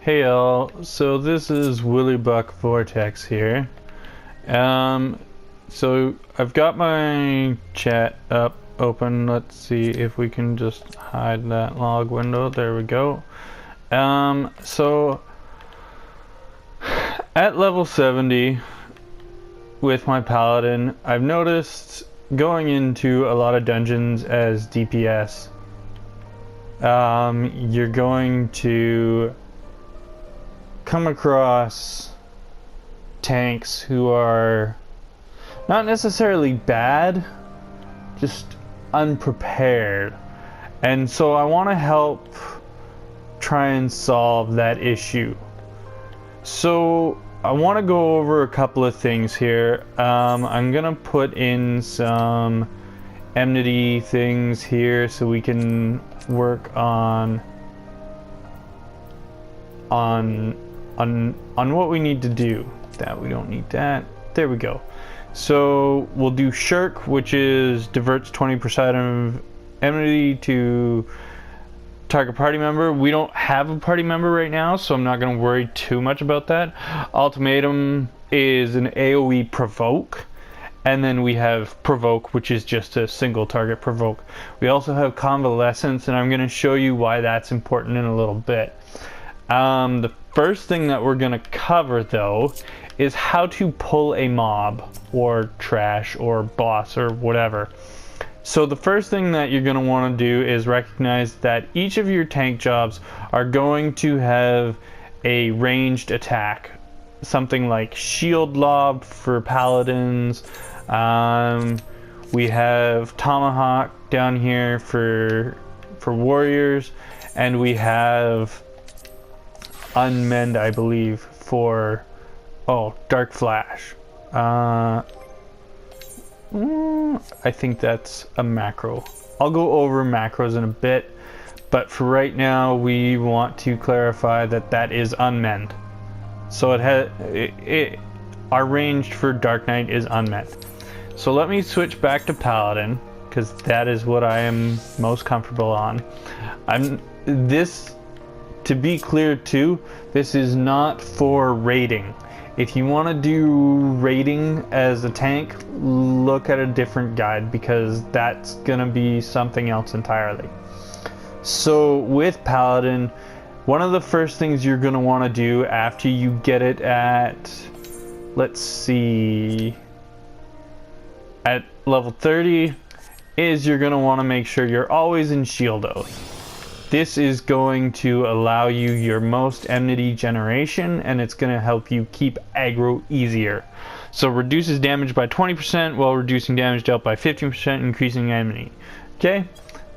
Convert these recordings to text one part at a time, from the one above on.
Hey all, so this is Willy Buck Vortex here. So I've got my chat up open. Let's see if we can just hide that log window. There we go. So at level 70 with my paladin, I've noticed going into a lot of dungeons as DPS, you're going to come across tanks who are not necessarily bad, just unprepared. And so I want to help try and solve that issue. So I want to go over a couple of things here. I'm gonna put in some enmity things here so we can work on what we need to do. That we don't need that. There we go. So we'll do shirk, which is diverts 20% of enmity to target party member. We don't have a party member right now, so I'm not going to worry too much about that. Ultimatum is an AoE provoke, and then we have provoke, which is just a single target provoke. We also have convalescence, and I'm going to show you why that's important in a little bit. The first thing that we're going to cover though is how to pull a mob or trash or boss or whatever. So the first thing that you're going to want to do is recognize that each of your tank jobs are going to have a ranged attack. Something like shield lob for paladins. We have tomahawk down here for warriors, and we have unmend, I believe, for dark flash. I think that's a macro. I'll go over macros in a bit, but for right now we want to clarify that that is unmend. So our range for Dark Knight is unmend. So let me switch back to Paladin, because that is what I am most comfortable on. To be clear too, this is not for raiding. If you want to do raiding as a tank, look at a different guide, because that's gonna be something else entirely. So with Paladin, one of the first things you're gonna want to do after you get it at, let's see, at level 30, is you're gonna want to make sure you're always in shield oath. This is going to allow you your most enmity generation, and it's going to help you keep aggro easier. So reduces damage by 20% while reducing damage dealt by 15%, increasing enmity. Okay,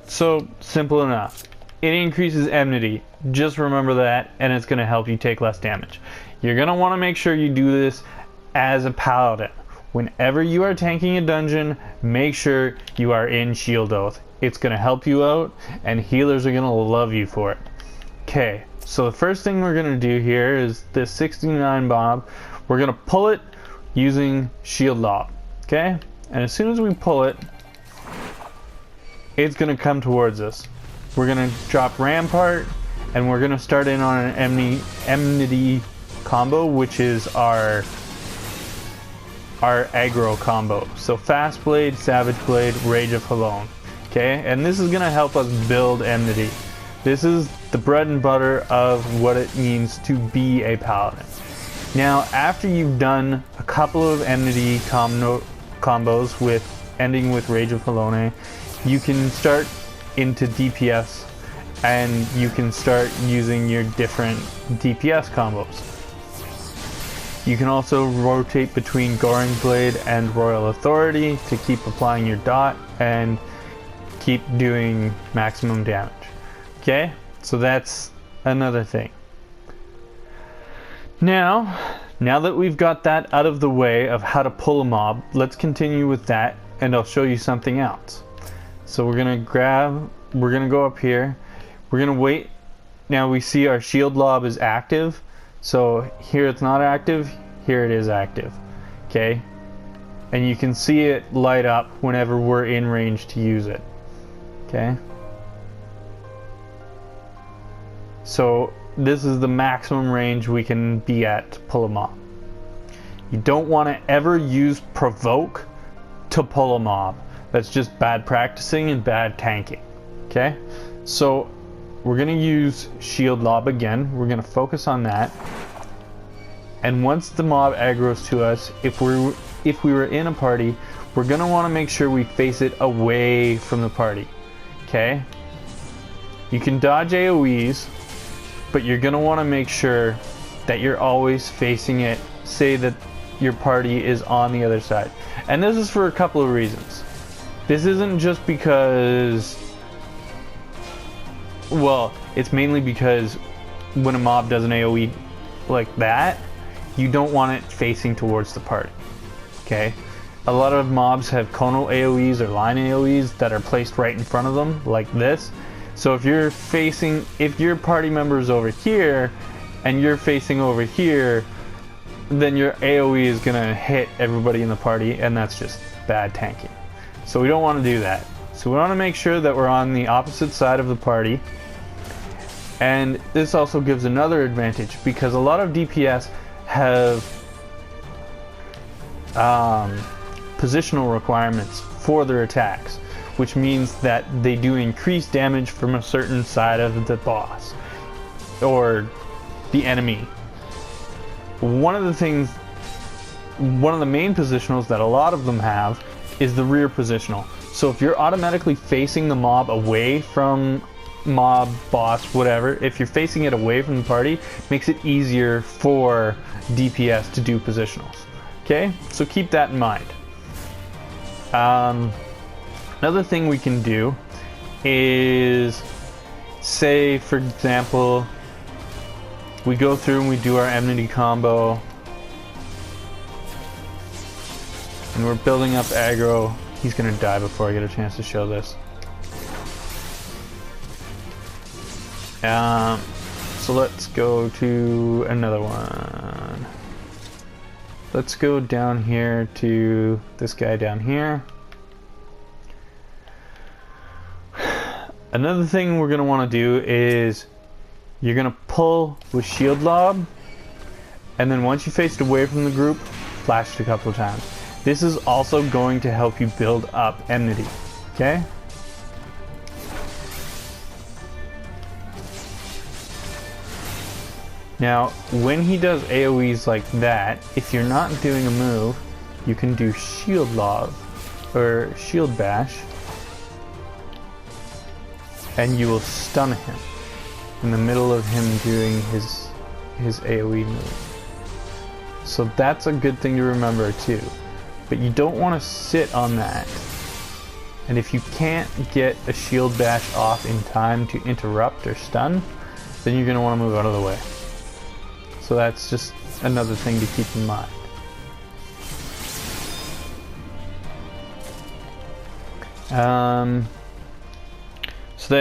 so simple enough. It increases enmity, just remember that, and it's going to help you take less damage. You're going to want to make sure you do this as a paladin. Whenever you are tanking a dungeon, make sure you are in shield oath. It's going to help you out, and healers are going to love you for it. Okay, so the first thing we're going to do here is this 69 bomb. We're going to pull it using shield lob. Okay, and as soon as we pull it, it's going to come towards us. We're going to drop rampart, and we're going to start in on an enmity combo, which is our aggro combo. So fast blade, savage blade, rage of Halone. Okay, and this is gonna help us build enmity. This is the bread and butter of what it means to be a paladin. Now, after you've done a couple of enmity combos with ending with rage of Halone, you can start into DPS, and you can start using your different DPS combos. You can also rotate between Goring Blade and Royal Authority to keep applying your dot and keep doing maximum damage. Okay, so that's another thing. Now that we've got that out of the way of how to pull a mob, let's continue with that, and I'll show you something else. So we're gonna go up here, we're gonna wait. Now we see our shield lob is active. So here it's not active, here it is active. Okay, and you can see it light up whenever we're in range to use it. Okay, So this is the maximum range we can be at to pull a mob. You don't want to ever use provoke to pull a mob. That's just bad practicing and bad tanking. Okay? So we're going to use shield lob again. We're going to focus on that. And once the mob aggroes to us, if we were in a party, we're going to want to make sure we face it away from the party. Okay? You can dodge AoEs, but you're going to want to make sure that you're always facing it. Say that your party is on the other side. And this is for a couple of reasons. This isn't just because, well, it's mainly because when a mob does an AoE like that, you don't want it facing towards the party. Okay? A lot of mobs have conal AoEs or line AoEs that are placed right in front of them, like this. So if your party member is over here and you're facing over here, then your AoE is gonna hit everybody in the party, and that's just bad tanking. So we don't want to do that. So we want to make sure that we're on the opposite side of the party. And this also gives another advantage, because a lot of DPS have positional requirements for their attacks, which means that they do increase damage from a certain side of the boss or the enemy. One of the main positionals that a lot of them have is the rear positional. So if you're automatically facing the mob away from mob, boss, whatever, if you're facing it away from the party, makes it easier for DPS to do positionals. Okay, so keep that in mind. Another thing we can do is, say for example, we go through and we do our enmity combo, and we're building up aggro. He's gonna die before I get a chance to show this. So let's go to another one. Let's go down here to this guy down here. Another thing we're gonna want to do is you're gonna pull with shield lob, and then once you faced away from the group, flash it a couple of times. This is also going to help you build up enmity. Okay? Now, when he does AoEs like that, if you're not doing a move, you can do shield lob or shield bash, and you will stun him in the middle of him doing his AoE move. So that's a good thing to remember too. But you don't want to sit on that. And if you can't get a shield bash off in time to interrupt or stun, then you're going to want to move out of the way. So that's just another thing to keep in mind. So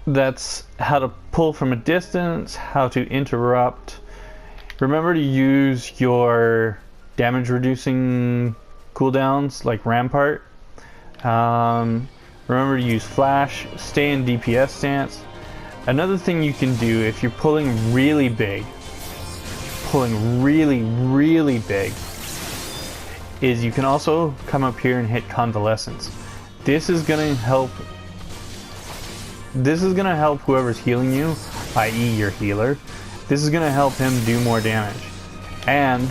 that's how to pull from a distance, how to interrupt. Remember to use your damage reducing cooldowns like Rampart. Remember to use flash, stay in DPS stance. Another thing you can do if you're pulling really big, really big, is you can also come up here and hit convalescence. This is gonna help whoever's healing you, i.e. your healer. This is gonna help him do more damage. And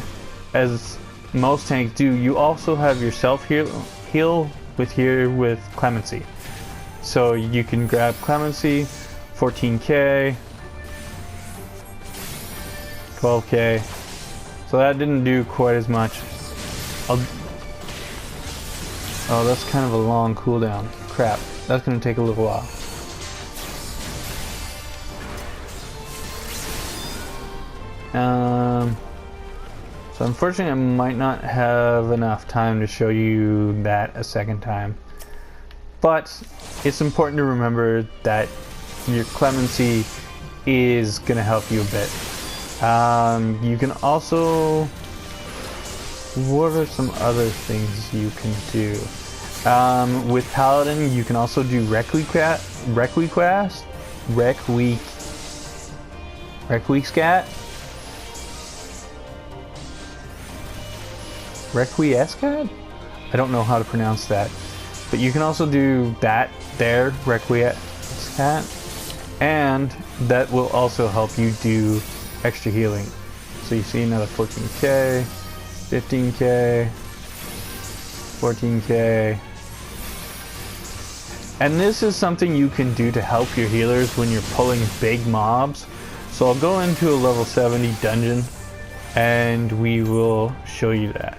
as most tanks do, you also have your self heal with clemency. So you can grab clemency, 14k, 12k. So that didn't do quite as much. Oh, that's kind of a long cooldown. Crap, that's gonna take a little while. So unfortunately I might not have enough time to show you that a second time. But it's important to remember that your clemency is going to help you a bit. You can also... What are some other things you can do? With Paladin, you can also do Requiescat. Requiescat? Requiescat? I don't know how to pronounce that. But you can also do that there, Requiescat. And that will also help you do extra healing. So you see another 14k, 15k, 14k. And this is something you can do to help your healers when you're pulling big mobs. So I'll go into a level 70 dungeon and we will show you that.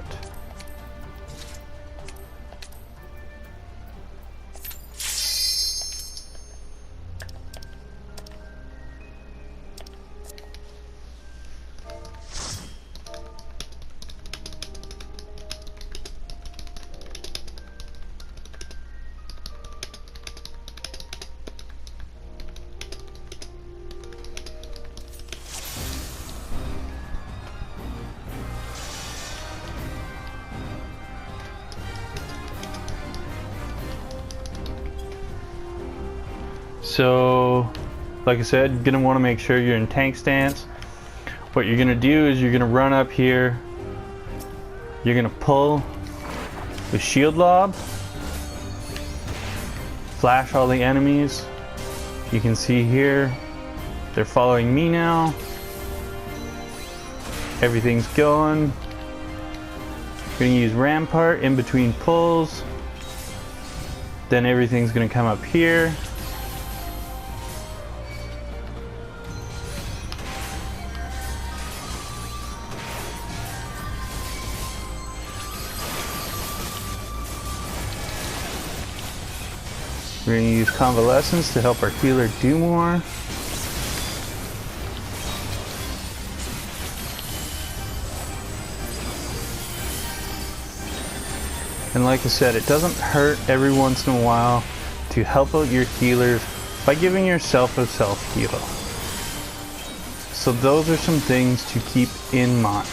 So, like I said, you're gonna want to make sure you're in tank stance. What you're gonna do is you're gonna run up here. You're gonna pull the shield lob, flash all the enemies. You can see here, they're following me now. Everything's going. You're gonna use Rampart in between pulls. Then everything's gonna come up here. We're going to use Convalescence to help our healer do more. And like I said, it doesn't hurt every once in a while to help out your healers by giving yourself a self-heal. So those are some things to keep in mind.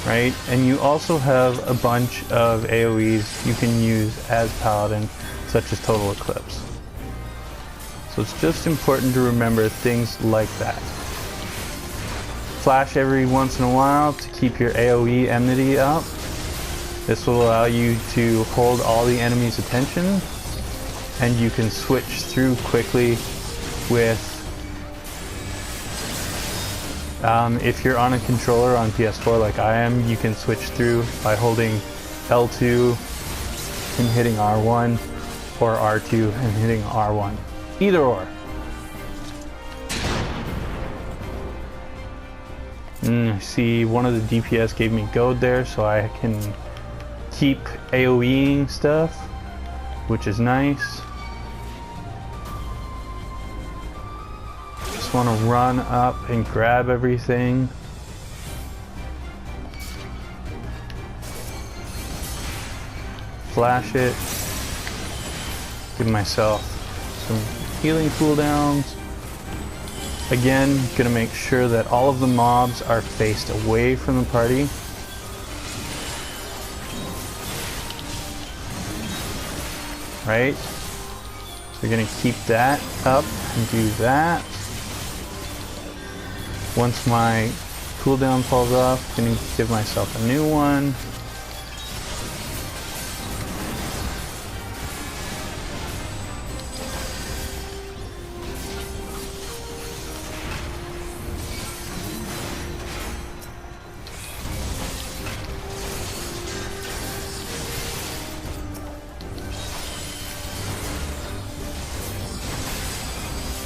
Right? And you also have a bunch of AoEs you can use as Paladin, such as Total Eclipse. So it's just important to remember things like that. Flash every once in a while to keep your AoE enmity up. This will allow you to hold all the enemy's attention, and you can switch through quickly with if you're on a controller on PS4 like I am, you can switch through by holding L2 and hitting R1, or R2 and hitting R1. Either or. See, one of the DPS gave me gold there, so I can keep AoEing stuff, which is nice. Just want to run up and grab everything. Flash it. Give myself some healing cooldowns. Again, gonna make sure that all of the mobs are faced away from the party. Right? So we're gonna keep that up and do that. Once my cooldown falls off, I'm gonna give myself a new one.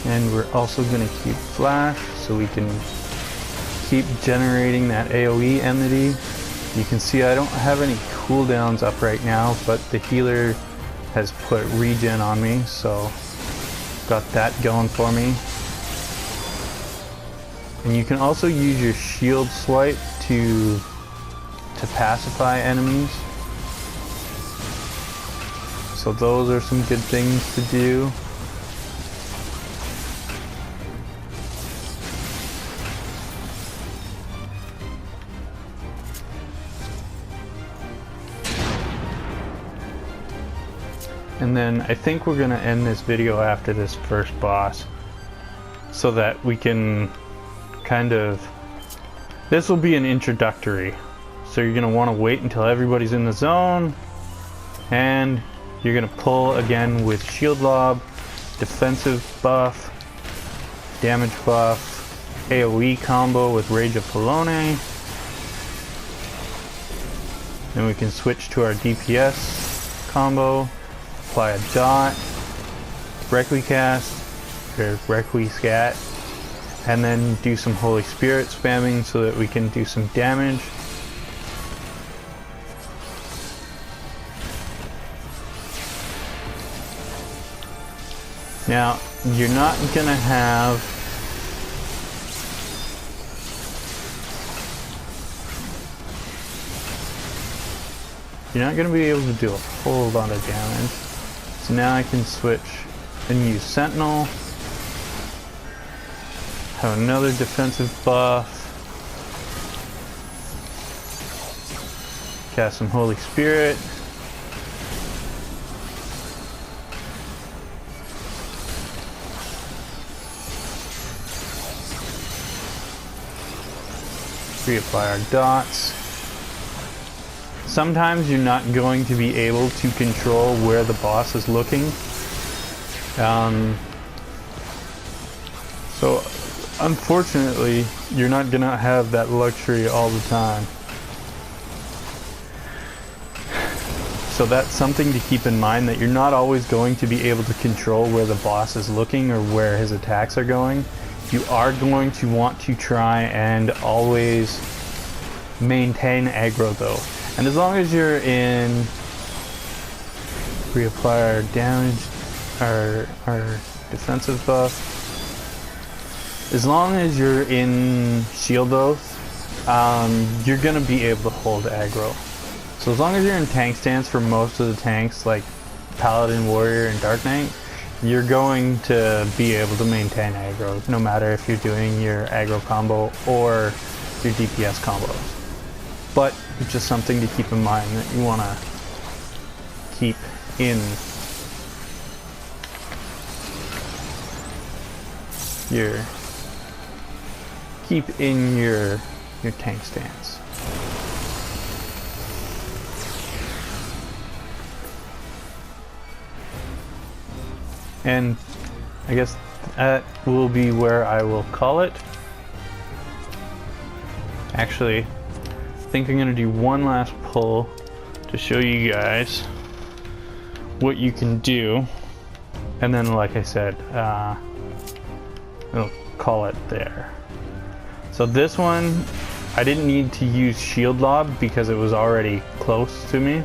And we're also going to keep flash so we can keep generating that AoE enmity. You can see I don't have any cooldowns up right now, but the healer has put regen on me, so got that going for me. And you can also use your shield swipe to pacify enemies. So those are some good things to do. And then I think we're going to end this video after this first boss. so that we can kind of, this will be an introductory. So you're going to want to wait until everybody's in the zone, and you're going to pull again with shield lob, defensive buff, damage buff, AoE combo with Rage of Polone. Then we can switch to our DPS combo, apply a dot, Requicast, or Requiscat, and then do some Holy Spirit spamming so that we can do some damage. Now, you're not gonna have be able to do a whole lot of damage. So now I can switch and use Sentinel. Have another defensive buff. Cast some Holy Spirit. Reapply our dots. Sometimes you're not going to be able to control where the boss is looking. So unfortunately, you're not gonna have that luxury all the time. So that's something to keep in mind, that you're not always going to be able to control where the boss is looking or where his attacks are going. You are going to want to try and always maintain aggro though. And as long as you're in, reapply our damage, our defensive buff. As long as you're in shield oath, you're gonna be able to hold aggro. So as long as you're in tank stance for most of the tanks like Paladin, Warrior, and Dark Knight, you're going to be able to maintain aggro, no matter if you're doing your aggro combo or your DPS combos. But it's just something to keep in mind that you want to keep in your tank stance. And I guess that will be where I will call it. Actually, I think I'm gonna do one last pull to show you guys what you can do, and then like I said, I'll call it there. So this one, I didn't need to use shield lob because it was already close to me,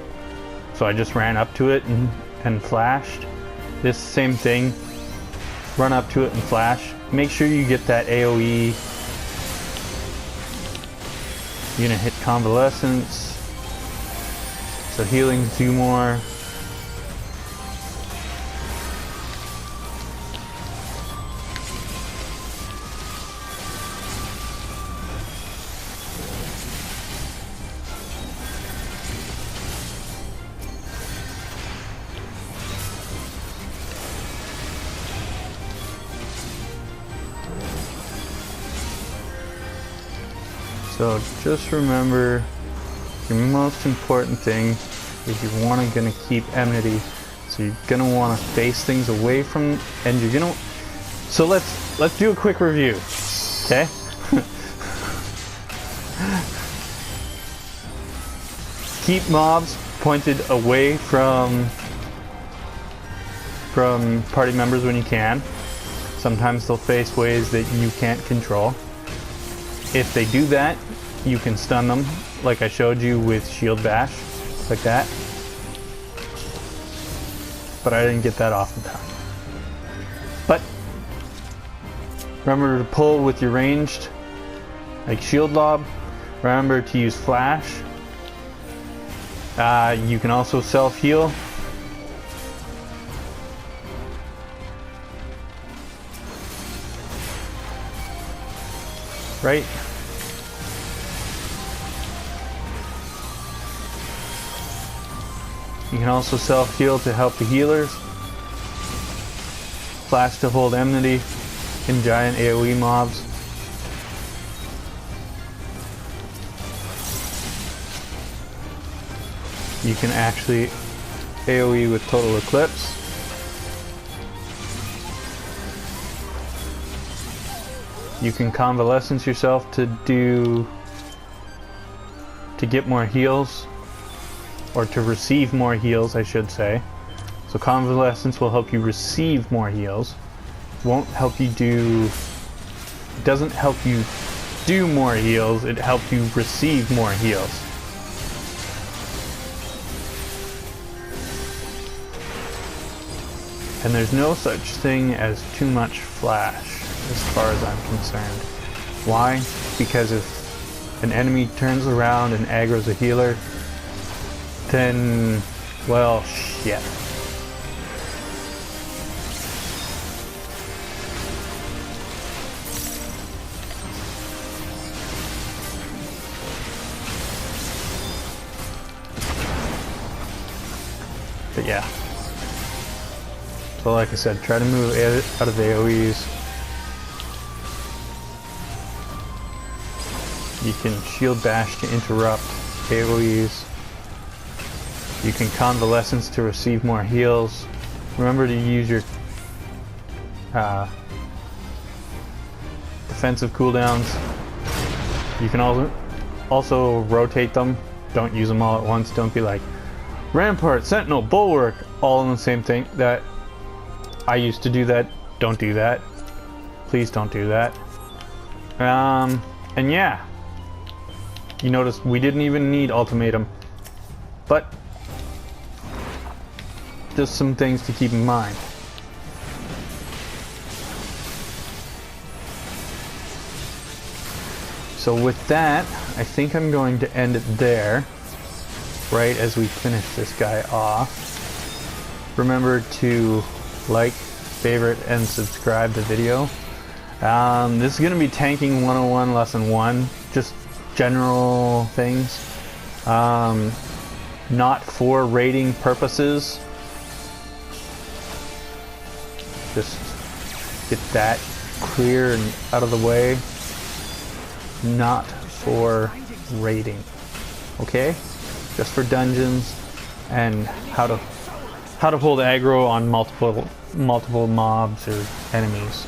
so I just ran up to it and flashed. This same thing, run up to it and flash. Make sure you get that AoE. You're gonna hit convalescence, so healing 2 more. So just remember, your most important thing is you're gonna keep enmity. So you're gonna want to face things away from, and you're gonna. So let's do a quick review, okay? Keep mobs pointed away from party members when you can. Sometimes they'll face ways that you can't control. If they do that, you can stun them, like I showed you with shield bash, like that. But I didn't get that off in time. But remember to pull with your ranged, like shield lob. Remember to use flash. You can also self-heal. Right? You can also self-heal to help the healers. Flash to hold enmity. in giant AoE mobs. You can actually AoE with Total Eclipse. You can convalescence yourself to get more heals, or to receive more heals, I should say. So convalescence will help you receive more heals. Won't help you do... It doesn't help you do more heals, it helps you receive more heals. And there's no such thing as too much flash, as far as I'm concerned. Why? Because if an enemy turns around and aggro's a healer, then, well, shit. But yeah. So like I said, try to move out of the AoEs. You can shield bash to interrupt AoEs. You can convalescence to receive more heals. Remember to use your defensive cooldowns. You can also rotate them. Don't use them all at once. Don't be like Rampart, Sentinel, Bulwark, all in the same thing. That I used to do that. Don't do that. Please don't do that. And yeah, you notice we didn't even need ultimatum, but just some things to keep in mind. So with that, I think I'm going to end it there, right as we finish this guy off. Remember to like, favorite, and subscribe the video. This is going to be Tanking 101 Lesson 1, just general things. Not for rating purposes. Just get that clear and out of the way. Not for raiding, okay? Just for dungeons and how to hold aggro on multiple mobs or enemies.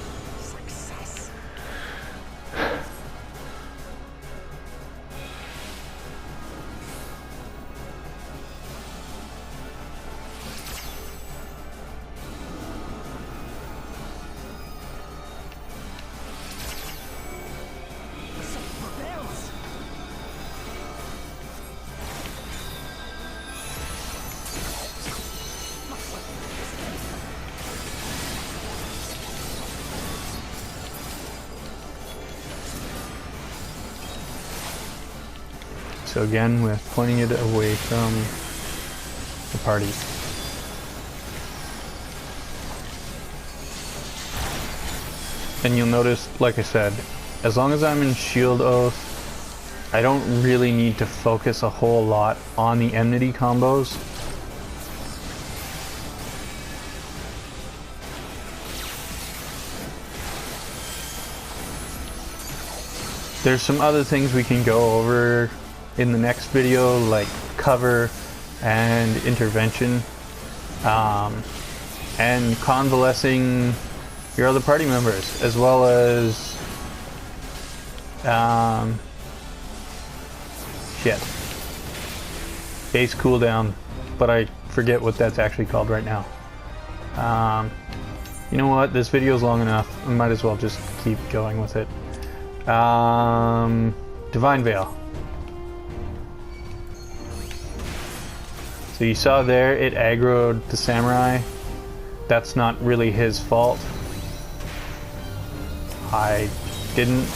So again, we're pointing it away from the party. And you'll notice, like I said, as long as I'm in Shield Oath, I don't really need to focus a whole lot on the enmity combos. There's some other things we can go over in the next video, like cover and intervention, and convalescing your other party members, as well as base cooldown, but I forget what that's actually called right now. You know what, this video is long enough, I might as well just keep going with it. Divine Veil. So you saw there, it aggroed the samurai. That's not really his fault. I didn't.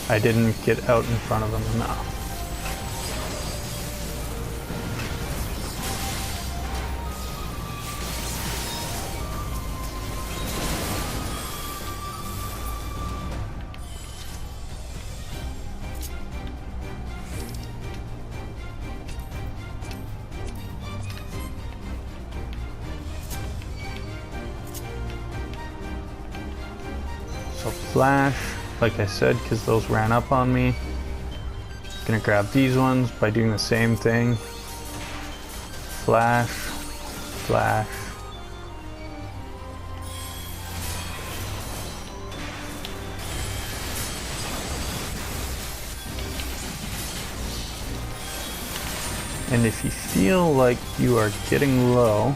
I didn't get out in front of him enough. flash, like I said, because those ran up on me. Gonna grab these ones by doing the same thing. Flash, flash. And if you feel like you are getting low,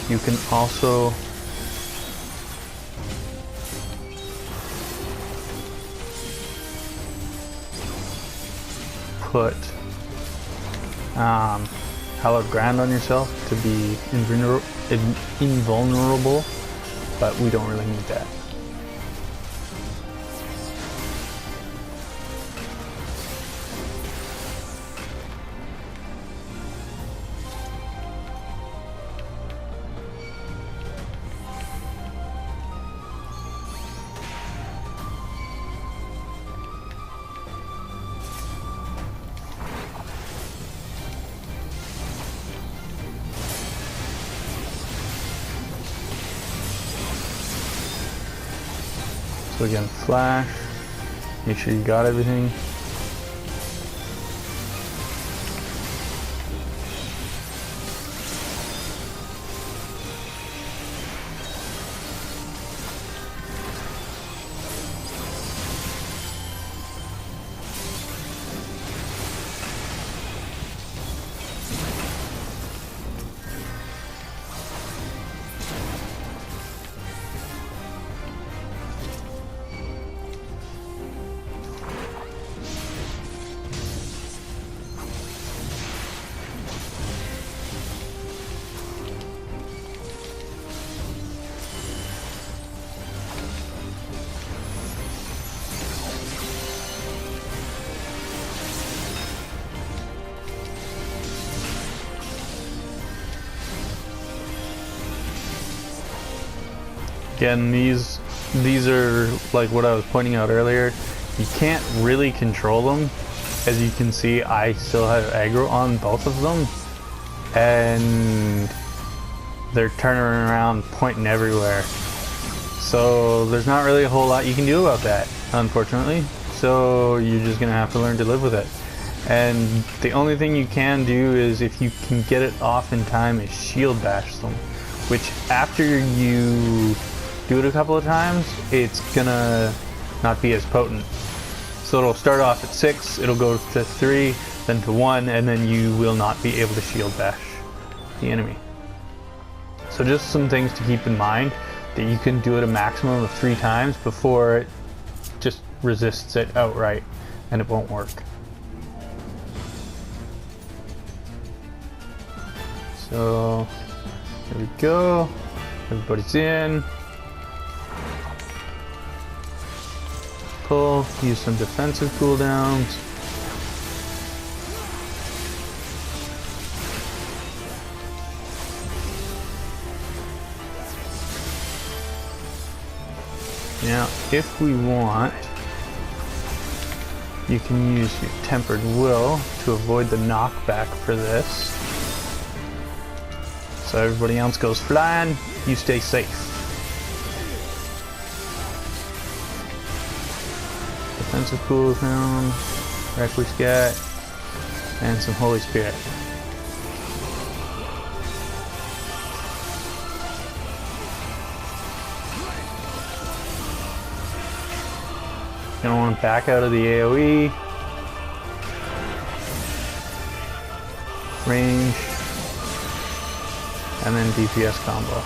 you can also put Hallowed Ground on yourself to be invulnerable, but we don't really need that. So again, flash, make sure you got everything. Again, these are like what I was pointing out earlier. You can't really control them. As you can see, I still have aggro on both of them, and they're turning around, pointing everywhere. So there's not really a whole lot you can do about that, unfortunately. So you're just gonna have to learn to live with it. And the only thing you can do is, if you can get it off in time, is shield bash them, which after you do it a couple of times, it's gonna not be as potent. So it'll start off at 6, it'll go to 3, then to 1, and then you will not be able to shield bash the enemy. So just some things to keep in mind, that you can do it a maximum of 3 times before it just resists it outright and it won't work. So there we go, everybody's in. Pull, use some defensive cooldowns. Now, if we want, you can use your Tempered Will to avoid the knockback for this. So everybody else goes flying, you stay safe. Defensive cooldown, Requiescat, and some Holy Spirit. Gonna want to back out of the AoE. Range. And then DPS combo.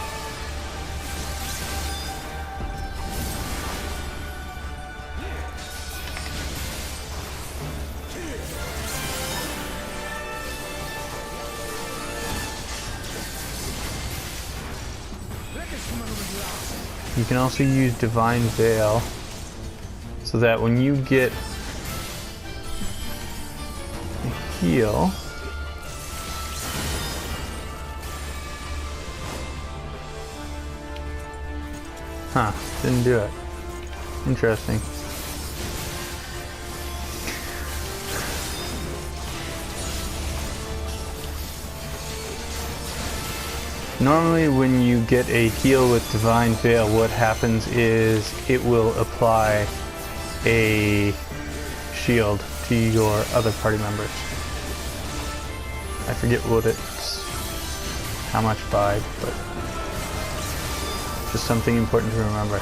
You can also use Divine Veil, so that when you get a heal, didn't do it. Interesting. Normally when you get a heal with Divine Veil, what happens is it will apply a shield to your other party members. I forget what it's, how much by, but just something important to remember.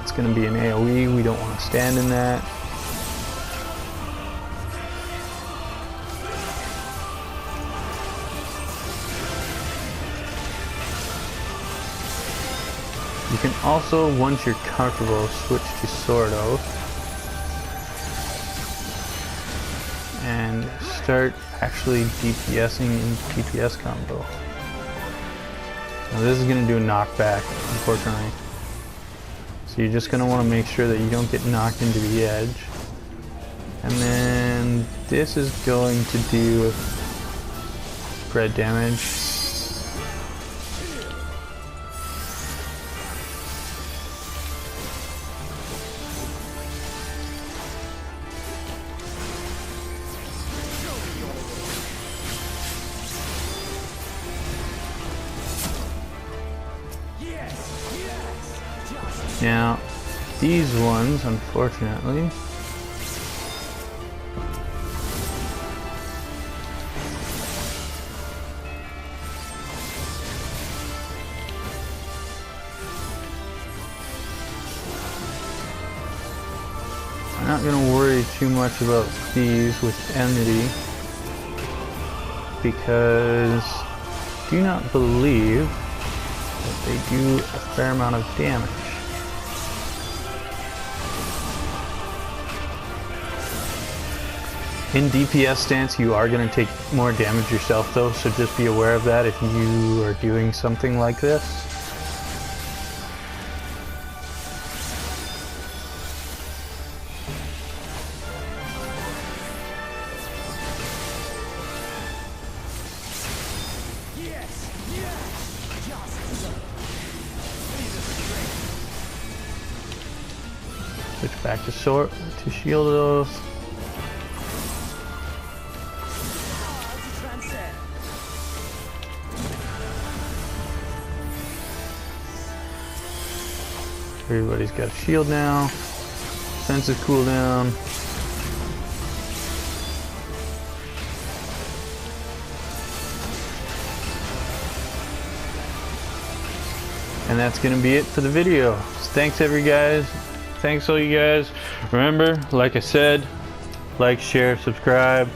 It's going to be an AoE, we don't want to stand in that. You can also, once you're comfortable, switch to Sword Oath and start actually DPSing in DPS combo. Now this is going to do a knockback, unfortunately. So you're just going to want to make sure that you don't get knocked into the edge. And then this is going to do spread damage. Now, these ones, unfortunately, I'm not going to worry too much about these with Enmity, because I do not believe that they do a fair amount of damage. In DPS stance, you are going to take more damage yourself though, so just be aware of that if you are doing something like this. Switch back to Shield Oath. Everybody's got a shield now. Senses cooldown. And that's gonna be it for the video. Thanks all you guys. Remember, like I said, like, share, subscribe.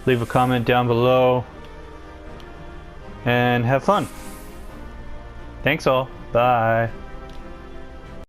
Leave a comment down below. And have fun. Thanks all. Bye.